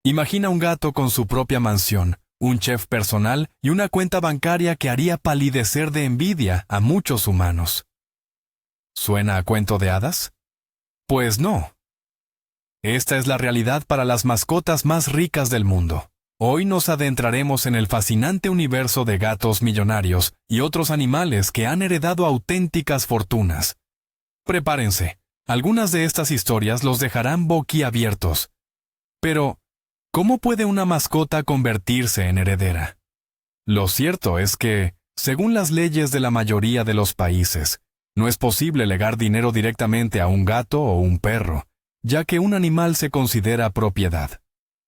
Imagina un gato con su propia mansión, un chef personal y una cuenta bancaria que haría palidecer de envidia a muchos humanos. ¿Suena a cuento de hadas? Pues no. Esta es la realidad para las mascotas más ricas del mundo. Hoy nos adentraremos en el fascinante universo de gatos millonarios y otros animales que han heredado auténticas fortunas. Prepárense, algunas de estas historias los dejarán boquiabiertos. Pero, ¿cómo puede una mascota convertirse en heredera? Lo cierto es que, según las leyes de la mayoría de los países, no es posible legar dinero directamente a un gato o un perro, ya que un animal se considera propiedad.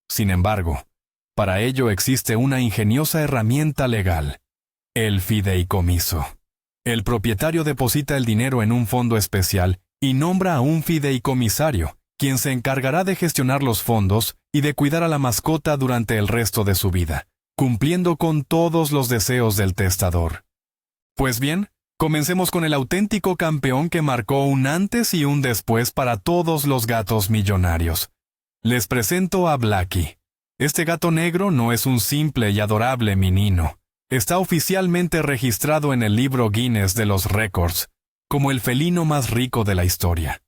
Sin embargo, para ello existe una ingeniosa herramienta legal: el fideicomiso. El propietario deposita el dinero en un fondo especial y nombra a un fideicomisario, quien se encargará de gestionar los fondos y de cuidar a la mascota durante el resto de su vida, cumpliendo con todos los deseos del testador. Pues bien, comencemos con el auténtico campeón que marcó un antes y un después para todos los gatos millonarios. Les presento a Blackie. Este gato negro no es un simple y adorable menino. Está oficialmente registrado en el libro Guinness de los récords como el felino más rico de la historia.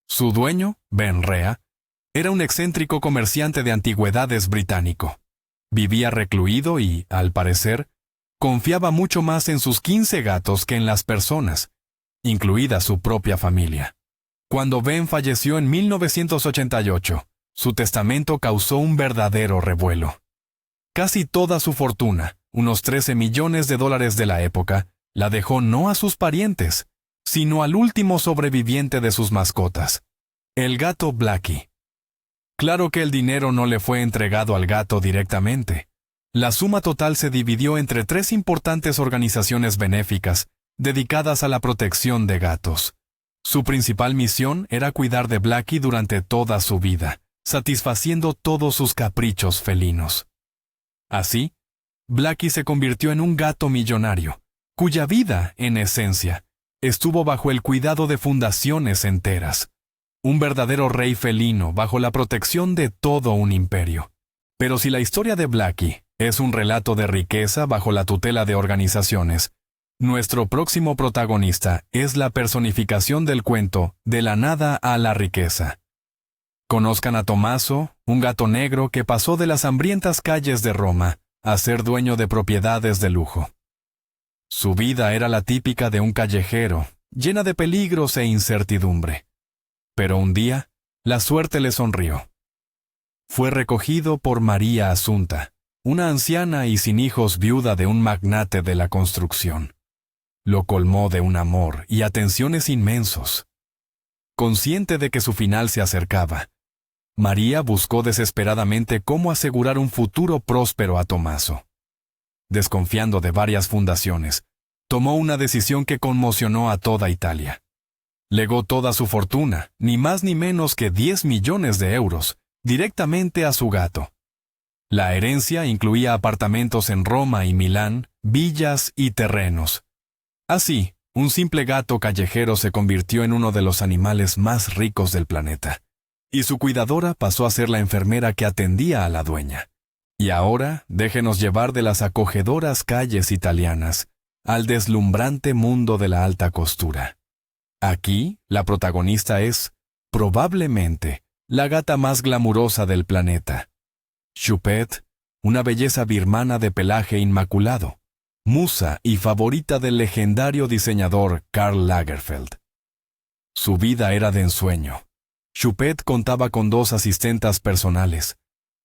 Su dueño, Ben Rea, era un excéntrico comerciante de antigüedades británico. Vivía recluido y, al parecer, confiaba mucho más en sus 15 gatos que en las personas, incluida su propia familia. Cuando Ben falleció en 1988, su testamento causó un verdadero revuelo. Casi toda su fortuna, unos $13 millones de la época, la dejó no a sus parientes, sino al último sobreviviente de sus mascotas, el gato Blackie. Claro que el dinero no le fue entregado al gato directamente. La suma total se dividió entre 3 importantes organizaciones benéficas dedicadas a la protección de gatos. Su principal misión era cuidar de Blackie durante toda su vida, satisfaciendo todos sus caprichos felinos. Así, Blackie se convirtió en un gato millonario, cuya vida, en esencia, estuvo bajo el cuidado de fundaciones enteras. Un verdadero rey felino bajo la protección de todo un imperio. Pero si la historia de Blackie es un relato de riqueza bajo la tutela de organizaciones, nuestro próximo protagonista es la personificación del cuento de la nada a la riqueza. Conozcan a Tommaso, un gato negro que pasó de las hambrientas calles de Roma a ser dueño de propiedades de lujo. Su vida era la típica de un callejero, llena de peligros e incertidumbre. Pero un día, la suerte le sonrió. Fue recogido por María Asunta, una anciana y sin hijos viuda de un magnate de la construcción. Lo colmó de un amor y atenciones inmensos. Consciente de que su final se acercaba, María buscó desesperadamente cómo asegurar un futuro próspero a Tommaso. Desconfiando de varias fundaciones, tomó una decisión que conmocionó a toda Italia. Legó toda su fortuna, ni más ni menos que 10 millones de euros, directamente a su gato. La herencia incluía apartamentos en Roma y Milán, villas y terrenos. Así, un simple gato callejero se convirtió en uno de los animales más ricos del planeta. Y su cuidadora pasó a ser la enfermera que atendía a la dueña. Y ahora, déjenos llevar de las acogedoras calles italianas al deslumbrante mundo de la alta costura. Aquí, la protagonista es, probablemente, la gata más glamurosa del planeta. Choupette, una belleza birmana de pelaje inmaculado, musa y favorita del legendario diseñador Karl Lagerfeld. Su vida era de ensueño. Choupette contaba con 2 asistentas personales.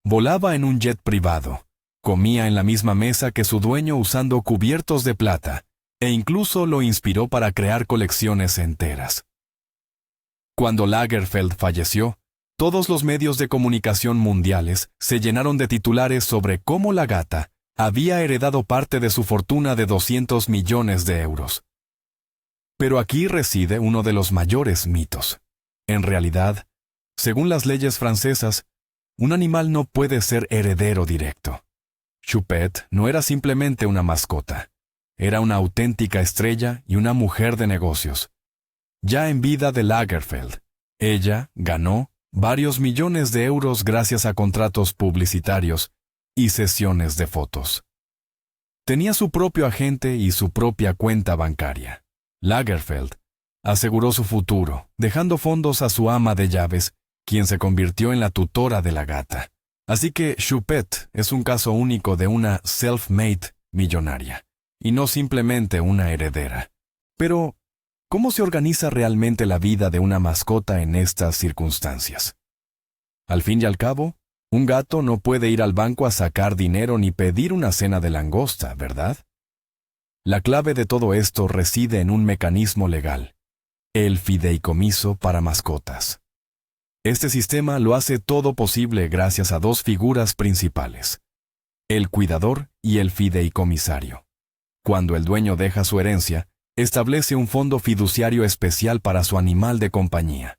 Volaba en un jet privado, comía en la misma mesa que su dueño usando cubiertos de plata, e incluso lo inspiró para crear colecciones enteras. Cuando Lagerfeld falleció, todos los medios de comunicación mundiales se llenaron de titulares sobre cómo la gata había heredado parte de su fortuna de 200 millones de euros. Pero aquí reside uno de los mayores mitos. En realidad, según las leyes francesas, un animal no puede ser heredero directo. Choupette no era simplemente una mascota. Era una auténtica estrella y una mujer de negocios. Ya en vida de Lagerfeld, ella ganó varios millones de euros gracias a contratos publicitarios y sesiones de fotos. Tenía su propio agente y su propia cuenta bancaria. Lagerfeld aseguró su futuro, dejando fondos a su ama de llaves, quien se convirtió en la tutora de la gata. Así que Choupette es un caso único de una self-made millonaria, y no simplemente una heredera. Pero, ¿cómo se organiza realmente la vida de una mascota en estas circunstancias? Al fin y al cabo, un gato no puede ir al banco a sacar dinero ni pedir una cena de langosta, ¿verdad? La clave de todo esto reside en un mecanismo legal: el fideicomiso para mascotas. Este sistema lo hace todo posible gracias a dos figuras principales: el cuidador y el fideicomisario. Cuando el dueño deja su herencia, establece un fondo fiduciario especial para su animal de compañía.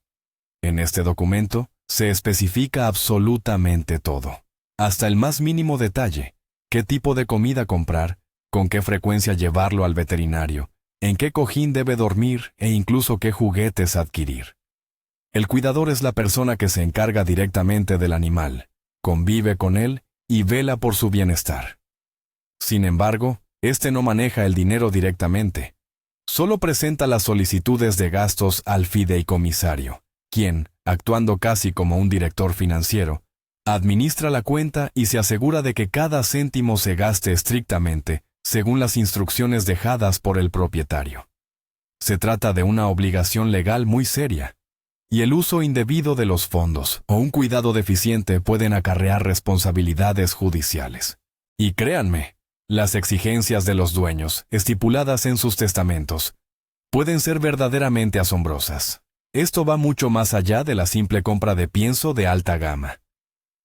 En este documento se especifica absolutamente todo, hasta el más mínimo detalle: qué tipo de comida comprar, con qué frecuencia llevarlo al veterinario, en qué cojín debe dormir e incluso qué juguetes adquirir. El cuidador es la persona que se encarga directamente del animal, convive con él y vela por su bienestar. Sin embargo, este no maneja el dinero directamente. Solo presenta las solicitudes de gastos al fideicomisario, quien, actuando casi como un director financiero, administra la cuenta y se asegura de que cada céntimo se gaste estrictamente, según las instrucciones dejadas por el propietario. Se trata de una obligación legal muy seria, y el uso indebido de los fondos o un cuidado deficiente pueden acarrear responsabilidades judiciales. Y créanme, las exigencias de los dueños, estipuladas en sus testamentos, pueden ser verdaderamente asombrosas. Esto va mucho más allá de la simple compra de pienso de alta gama.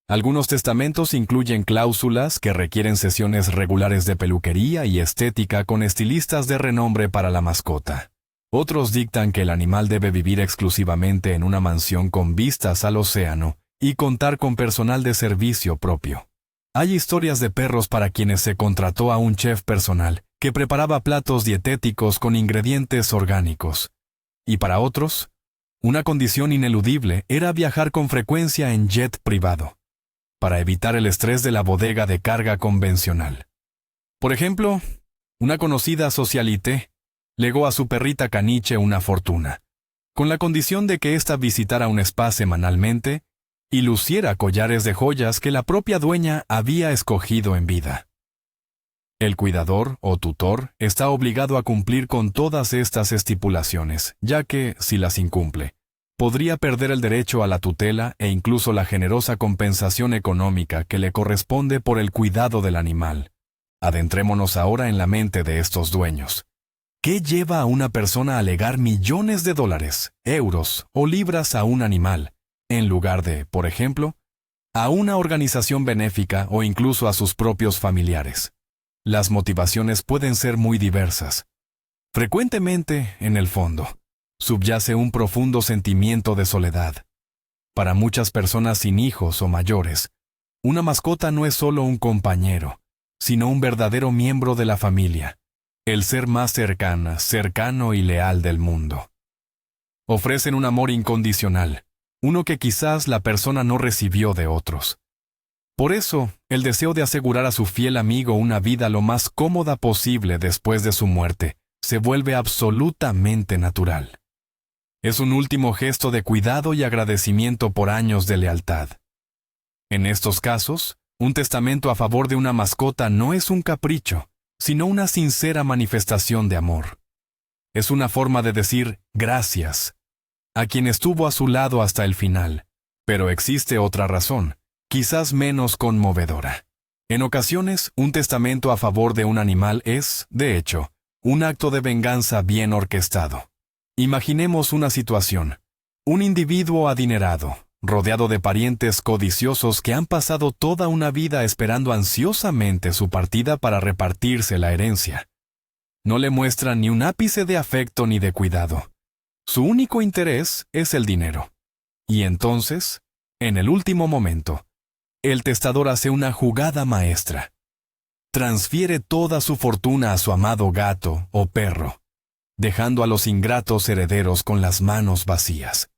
Algunos testamentos incluyen cláusulas que requieren sesiones regulares de peluquería y estética con estilistas de renombre para la mascota. Otros dictan que el animal debe vivir exclusivamente en una mansión con vistas al océano y contar con personal de servicio propio. Hay historias de perros para quienes se contrató a un chef personal que preparaba platos dietéticos con ingredientes orgánicos. Y para otros, una condición ineludible era viajar con frecuencia en jet privado, para evitar el estrés de la bodega de carga convencional. Por ejemplo, una conocida socialite legó a su perrita caniche una fortuna, con la condición de que ésta visitara un spa semanalmente y luciera collares de joyas que la propia dueña había escogido en vida. El cuidador o tutor está obligado a cumplir con todas estas estipulaciones, ya que, si las incumple, podría perder el derecho a la tutela e incluso la generosa compensación económica que le corresponde por el cuidado del animal. Adentrémonos ahora en la mente de estos dueños. ¿Qué lleva a una persona a legar millones de dólares, euros o libras a un animal, en lugar de, por ejemplo, a una organización benéfica o incluso a sus propios familiares? Las motivaciones pueden ser muy diversas. Frecuentemente, en el fondo, subyace un profundo sentimiento de soledad. Para muchas personas sin hijos o mayores, una mascota no es solo un compañero, sino un verdadero miembro de la familia, el ser más cercano y leal del mundo. Ofrecen un amor incondicional, uno que quizás la persona no recibió de otros. Por eso, el deseo de asegurar a su fiel amigo una vida lo más cómoda posible después de su muerte se vuelve absolutamente natural. Es un último gesto de cuidado y agradecimiento por años de lealtad. En estos casos, un testamento a favor de una mascota no es un capricho, sino una sincera manifestación de amor. Es una forma de decir gracias a quien estuvo a su lado hasta el final. Pero existe otra razón, quizás menos conmovedora. En ocasiones, un testamento a favor de un animal es, de hecho, un acto de venganza bien orquestado. Imaginemos una situación. Un individuo adinerado, rodeado de parientes codiciosos que han pasado toda una vida esperando ansiosamente su partida para repartirse la herencia. No le muestran ni un ápice de afecto ni de cuidado. Su único interés es el dinero. Y entonces, en el último momento, el testador hace una jugada maestra. Transfiere toda su fortuna a su amado gato o perro, dejando a los ingratos herederos con las manos vacías.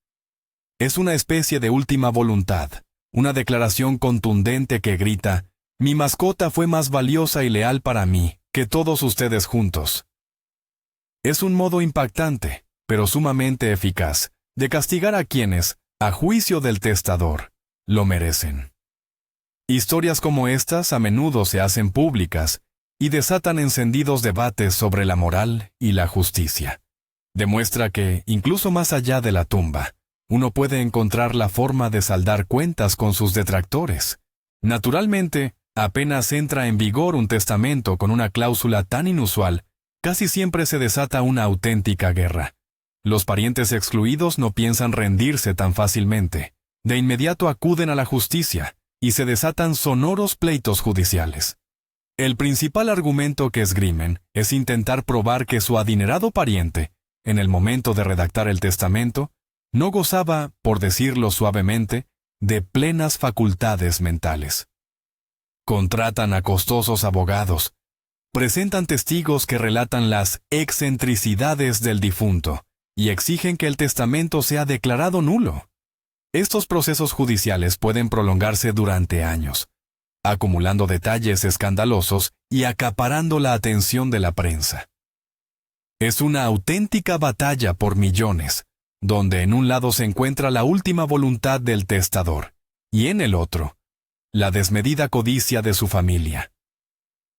Es una especie de última voluntad, una declaración contundente que grita: mi mascota fue más valiosa y leal para mí que todos ustedes juntos. Es un modo impactante, pero sumamente eficaz, de castigar a quienes, a juicio del testador, lo merecen. Historias como estas a menudo se hacen públicas y desatan encendidos debates sobre la moral y la justicia. Demuestra que, incluso más allá de la tumba, uno puede encontrar la forma de saldar cuentas con sus detractores. Naturalmente, apenas entra en vigor un testamento con una cláusula tan inusual, casi siempre se desata una auténtica guerra. Los parientes excluidos no piensan rendirse tan fácilmente. De inmediato acuden a la justicia y se desatan sonoros pleitos judiciales. El principal argumento que esgrimen es intentar probar que su adinerado pariente, en el momento de redactar el testamento, no gozaba, por decirlo suavemente, de plenas facultades mentales. Contratan a costosos abogados, presentan testigos que relatan las excentricidades del difunto y exigen que el testamento sea declarado nulo. Estos procesos judiciales pueden prolongarse durante años, acumulando detalles escandalosos y acaparando la atención de la prensa. Es una auténtica batalla por millones, donde en un lado se encuentra la última voluntad del testador, y en el otro, la desmedida codicia de su familia.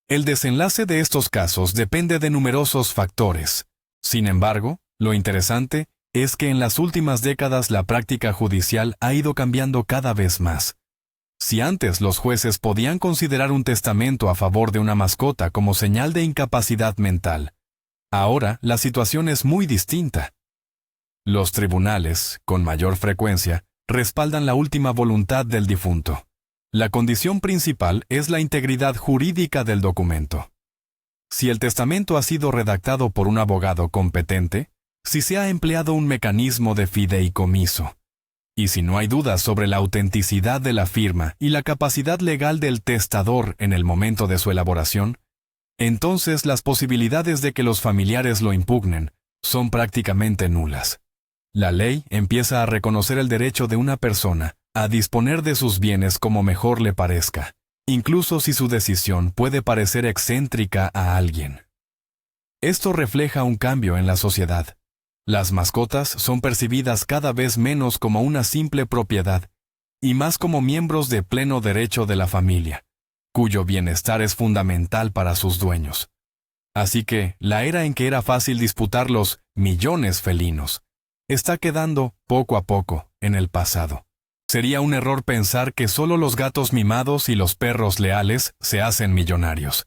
El desenlace de estos casos depende de numerosos factores. Sin embargo, lo interesante es que en las últimas décadas la práctica judicial ha ido cambiando cada vez más. Si antes los jueces podían considerar un testamento a favor de una mascota como señal de incapacidad mental, ahora la situación es muy distinta. Los tribunales, con mayor frecuencia, respaldan la última voluntad del difunto. La condición principal es la integridad jurídica del documento. Si el testamento ha sido redactado por un abogado competente, si se ha empleado un mecanismo de fideicomiso, y si no hay dudas sobre la autenticidad de la firma y la capacidad legal del testador en el momento de su elaboración, entonces las posibilidades de que los familiares lo impugnen son prácticamente nulas. La ley empieza a reconocer el derecho de una persona a disponer de sus bienes como mejor le parezca, incluso si su decisión puede parecer excéntrica a alguien. Esto refleja un cambio en la sociedad. Las mascotas son percibidas cada vez menos como una simple propiedad y más como miembros de pleno derecho de la familia, cuyo bienestar es fundamental para sus dueños. Así que la era en que era fácil disputar los millones felinos está quedando, poco a poco, en el pasado. Sería un error pensar que solo los gatos mimados y los perros leales se hacen millonarios.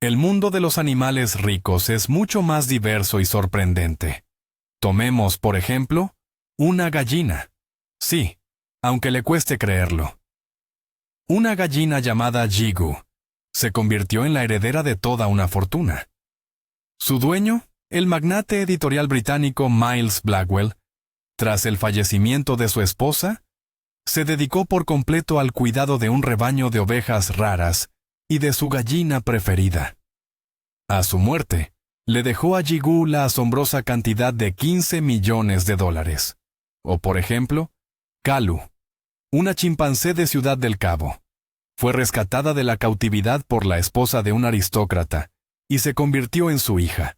El mundo de los animales ricos es mucho más diverso y sorprendente. Tomemos, por ejemplo, una gallina. Sí, aunque le cueste creerlo. Una gallina llamada Jigu se convirtió en la heredera de toda una fortuna. Su dueño, el magnate editorial británico Miles Blackwell, tras el fallecimiento de su esposa, se dedicó por completo al cuidado de un rebaño de ovejas raras y de su gallina preferida. A su muerte, le dejó a Jigu la asombrosa cantidad de $15 millones. O por ejemplo, Kalu, una chimpancé de Ciudad del Cabo, fue rescatada de la cautividad por la esposa de un aristócrata y se convirtió en su hija.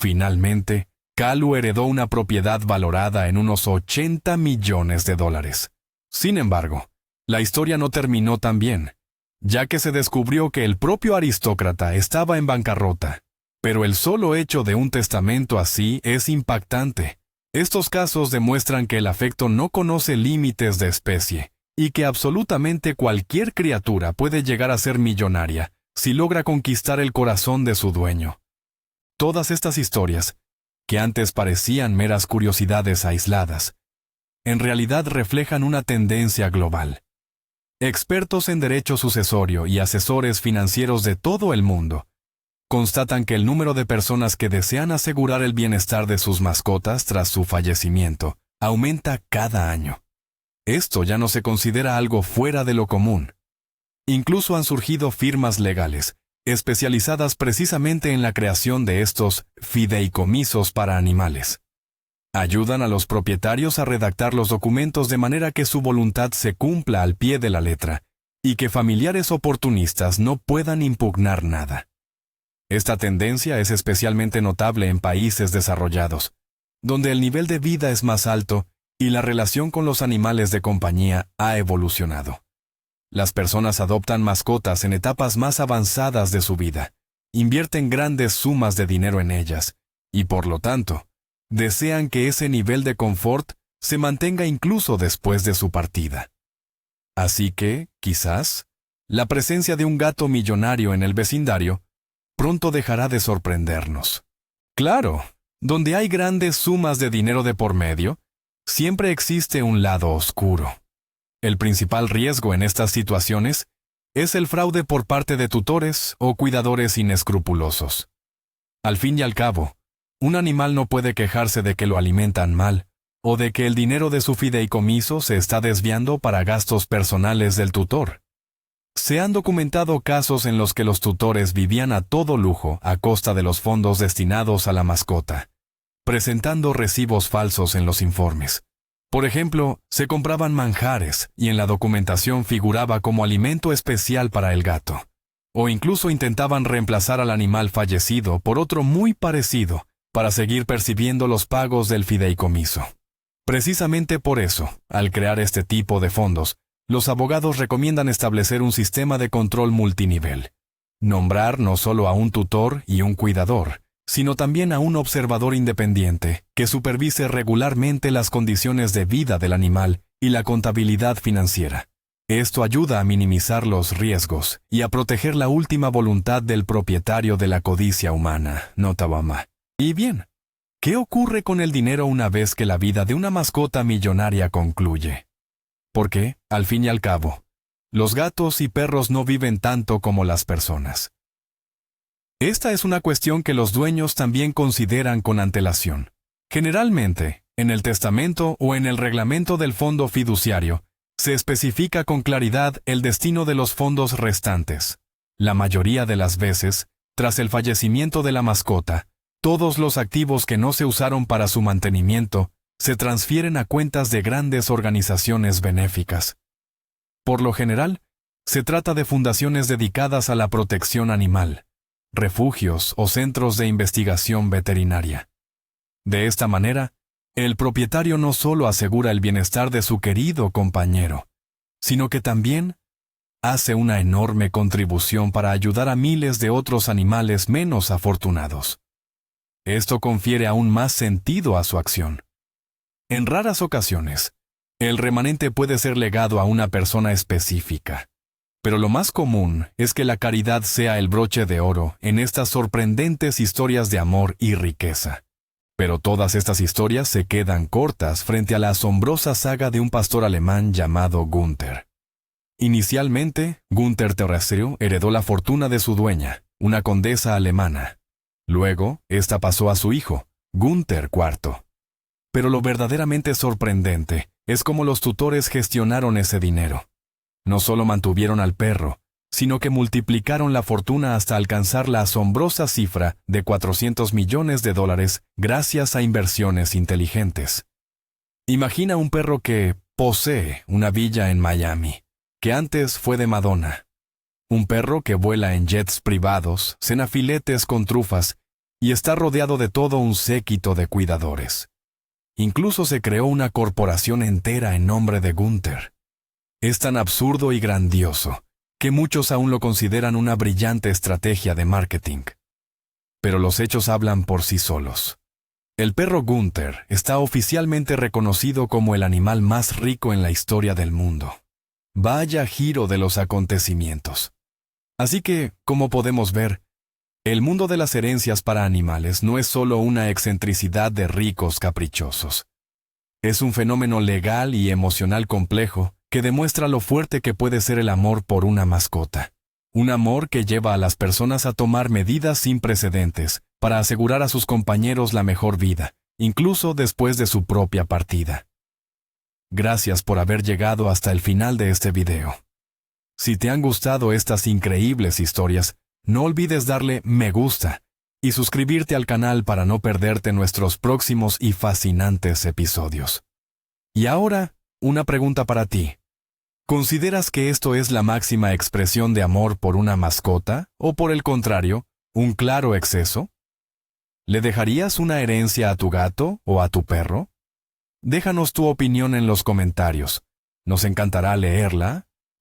Finalmente, Kalu heredó una propiedad valorada en unos $80 millones. Sin embargo, la historia no terminó tan bien, ya que se descubrió que el propio aristócrata estaba en bancarrota. Pero el solo hecho de un testamento así es impactante. Estos casos demuestran que el afecto no conoce límites de especie y que absolutamente cualquier criatura puede llegar a ser millonaria si logra conquistar el corazón de su dueño. Todas estas historias, que antes parecían meras curiosidades aisladas, en realidad reflejan una tendencia global. Expertos en derecho sucesorio y asesores financieros de todo el mundo constatan que el número de personas que desean asegurar el bienestar de sus mascotas tras su fallecimiento aumenta cada año. Esto ya no se considera algo fuera de lo común. Incluso han surgido firmas legales, especializadas precisamente en la creación de estos fideicomisos para animales. Ayudan a los propietarios a redactar los documentos de manera que su voluntad se cumpla al pie de la letra y que familiares oportunistas no puedan impugnar nada. Esta tendencia es especialmente notable en países desarrollados, donde el nivel de vida es más alto y la relación con los animales de compañía ha evolucionado. Las personas adoptan mascotas en etapas más avanzadas de su vida, invierten grandes sumas de dinero en ellas y, por lo tanto, desean que ese nivel de confort se mantenga incluso después de su partida. Así que, quizás, la presencia de un gato millonario en el vecindario pronto dejará de sorprendernos. Claro, donde hay grandes sumas de dinero de por medio, siempre existe un lado oscuro. El principal riesgo en estas situaciones es el fraude por parte de tutores o cuidadores inescrupulosos. Al fin y al cabo, un animal no puede quejarse de que lo alimentan mal o de que el dinero de su fideicomiso se está desviando para gastos personales del tutor. Se han documentado casos en los que los tutores vivían a todo lujo a costa de los fondos destinados a la mascota, presentando recibos falsos en los informes. Por ejemplo, se compraban manjares y en la documentación figuraba como alimento especial para el gato. O incluso intentaban reemplazar al animal fallecido por otro muy parecido para seguir percibiendo los pagos del fideicomiso. Precisamente por eso, al crear este tipo de fondos, los abogados recomiendan establecer un sistema de control multinivel. Nombrar no solo a un tutor y un cuidador, sino también a un observador independiente que supervise regularmente las condiciones de vida del animal y la contabilidad financiera. Esto ayuda a minimizar los riesgos y a proteger la última voluntad del propietario de la codicia humana, nota Obama. Y bien, ¿qué ocurre con el dinero una vez que la vida de una mascota millonaria concluye? Porque, al fin y al cabo, los gatos y perros no viven tanto como las personas. Esta es una cuestión que los dueños también consideran con antelación. Generalmente, en el testamento o en el reglamento del fondo fiduciario, se especifica con claridad el destino de los fondos restantes. La mayoría de las veces, tras el fallecimiento de la mascota, todos los activos que no se usaron para su mantenimiento se transfieren a cuentas de grandes organizaciones benéficas. Por lo general, se trata de fundaciones dedicadas a la protección animal, refugios o centros de investigación veterinaria. De esta manera, el propietario no solo asegura el bienestar de su querido compañero, sino que también hace una enorme contribución para ayudar a miles de otros animales menos afortunados. Esto confiere aún más sentido a su acción. En raras ocasiones, el remanente puede ser legado a una persona específica, pero lo más común es que la caridad sea el broche de oro en estas sorprendentes historias de amor y riqueza. Pero todas estas historias se quedan cortas frente a la asombrosa saga de un pastor alemán llamado Gunther. Inicialmente, Gunther Terrestrio heredó la fortuna de su dueña, una condesa alemana. Luego, esta pasó a su hijo, Gunther IV. Pero lo verdaderamente sorprendente es cómo los tutores gestionaron ese dinero. No solo mantuvieron al perro, sino que multiplicaron la fortuna hasta alcanzar la asombrosa cifra de $400 millones gracias a inversiones inteligentes. Imagina un perro que posee una villa en Miami, que antes fue de Madonna. Un perro que vuela en jets privados, cena filetes con trufas y está rodeado de todo un séquito de cuidadores. Incluso se creó una corporación entera en nombre de Gunther. Es tan absurdo y grandioso que muchos aún lo consideran una brillante estrategia de marketing. Pero los hechos hablan por sí solos. El perro Gunther está oficialmente reconocido como el animal más rico en la historia del mundo. Vaya giro de los acontecimientos. Así que, como podemos ver, el mundo de las herencias para animales no es solo una excentricidad de ricos caprichosos. Es un fenómeno legal y emocional complejo que demuestra lo fuerte que puede ser el amor por una mascota. Un amor que lleva a las personas a tomar medidas sin precedentes para asegurar a sus compañeros la mejor vida, incluso después de su propia partida. Gracias por haber llegado hasta el final de este video. Si te han gustado estas increíbles historias, no olvides darle me gusta y suscribirte al canal para no perderte nuestros próximos y fascinantes episodios. Y ahora, una pregunta para ti. ¿Consideras que esto es la máxima expresión de amor por una mascota o, por el contrario, un claro exceso? ¿Le dejarías una herencia a tu gato o a tu perro? Déjanos tu opinión en los comentarios. Nos encantará leerla